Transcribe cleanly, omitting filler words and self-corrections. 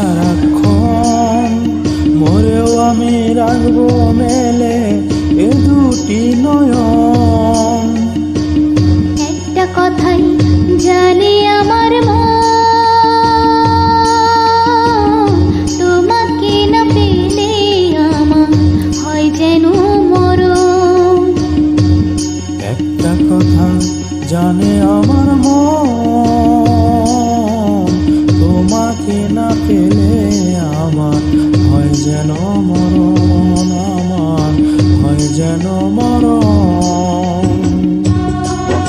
সারাক্ষণ, মরেও আমি রাখবো মেলে এ দুটি নয়ন। একটা কথাই জানি আমার মন, তোমাকে না পেলে আমার হয় যেন মরণ। একটা কথা জানে আমার মন, তোমাকে না পেলে আমার হয় যেন মরণ, আমার হয় যেন মরণ।